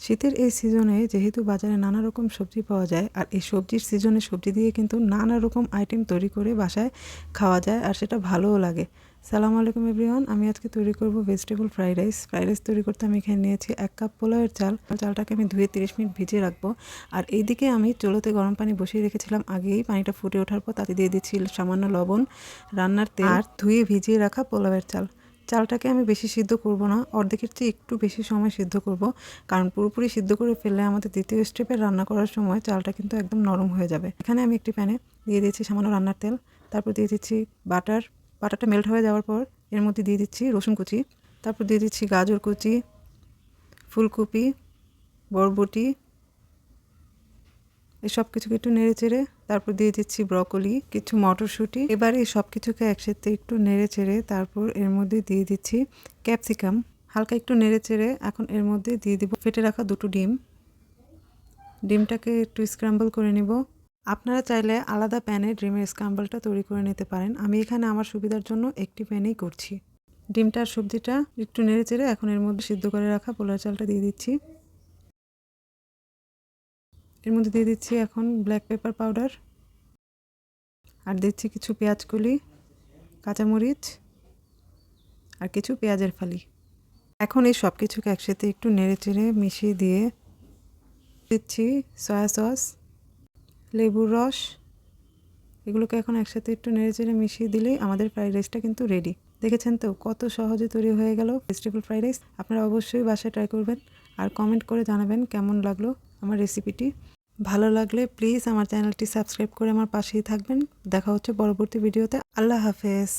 শীতের এই সিজনে যেহেতু বাজারে নানা রকম সবজি পাওয়া যায়, আর এই সবজির সিজনে সবজি দিয়ে কিন্তু নানা রকম আইটেম তৈরি করে বাসায় খাওয়া যায়, আর সেটা ভালোও লাগে। সালামু আলাইকুম এভরিওয়ান, আমি আজকে তৈরি করব vegetable fried rice. Fried rice তৈরি করতে আমি এখানে নিয়েছি 1 কাপ পোলাওয়ের চাল। চালটাকে আমি ধুয়ে 30 মিনিট ভিজিয়ে রাখবো। আর এইদিকে আমি চুলোতে গরম পানি বসিয়ে রেখেছিলাম আগেই। পানিটা ফুটে ওঠার পর তাতে দিয়ে দিচ্ছি সামান্য লবণ, রান্নার তেল আর ধুয়ে ভিজিয়ে রাখা পোলাওয়ের চাল। চালটাকে আমি বেশি সিদ্ধ করব না, অর্ধেকের চেয়ে একটু বেশি সময় সিদ্ধ করব, কারণ পুরোপুরি সিদ্ধ করে ফেললে আমাদের দ্বিতীয় স্টেপে রান্না করার সময় চালটা কিন্তু একদম নরম হয়ে যাবে। এখানে আমি একটি প্যানে দিয়ে দিচ্ছি সামান্য রান্নার তেল, তারপর দিয়ে দিচ্ছি বাটারটা মেল্ট হয়ে যাওয়ার পর এর মধ্যে দিয়ে দিচ্ছি রসুন কুচি, তারপর দিয়ে দিচ্ছি গাজর কুচি, ফুলকপি, বরবটি, এই সব কিছুকে একটু নেড়ে চেড়ে তারপর দিয়ে দিচ্ছি ব্রকলি, কিছু মটরশুঁটি। এবার এই সব কিছুকে একসাথে একটু নেড়ে চেড়ে তারপর এর মধ্যে দিয়ে দিচ্ছি ক্যাপসিকাম, হালকা একটু নেড়ে চেড়ে এখন এর মধ্যে দিয়ে দিব ফেটে রাখা 2টো ডিম। ডিমটাকে একটু স্ক্র্যাম্বল করে নিব। আপনারা চাইলে আলাদা প্যানে ডিমের স্ক্র্যাম্বলটা তৈরি করে নিতে পারেন, আমি এখানে আমার সুবিধার জন্য একটি প্যানেই করছি। ডিমটা আর সবজিটা একটু নেড়ে চেড়ে এখন এর মধ্যে সিদ্ধ করে রাখা পোলাও চালটা দিয়ে দিচ্ছি। এর মধ্যে দিয়ে দিচ্ছি এখন ব্ল্যাক পেপার পাউডার, আর দিচ্ছি কিছু পেঁয়াজ কলি, কাঁচামরিচ আর কিছু পেঁয়াজের ফালি। এখন এই সব কিছুকে একসাথে একটু নেড়ে চেড়ে মিশিয়ে দিয়ে দিচ্ছি সয়া সস, লেবুর রস। এগুলোকে এখন একসাথে একটু নেড়ে চেড়ে মিশিয়ে দিলেই আমাদের ফ্রাইড রাইসটা কিন্তু রেডি। দেখেছেন তো কত সহজে তৈরি হয়ে গেল ভেজিটেবল ফ্রাইড রাইস। আপনারা অবশ্যই বাসায় ট্রাই করবেন আর কমেন্ট করে জানাবেন কেমন লাগলো আমার রেসিপিটি। ভালো লাগলে প্লিজ আমার চ্যানেলটি সাবস্ক্রাইব করে আমার পাশেই থাকবেন। দেখা হচ্ছে পরবর্তী ভিডিওতে। আল্লাহ হাফেজ।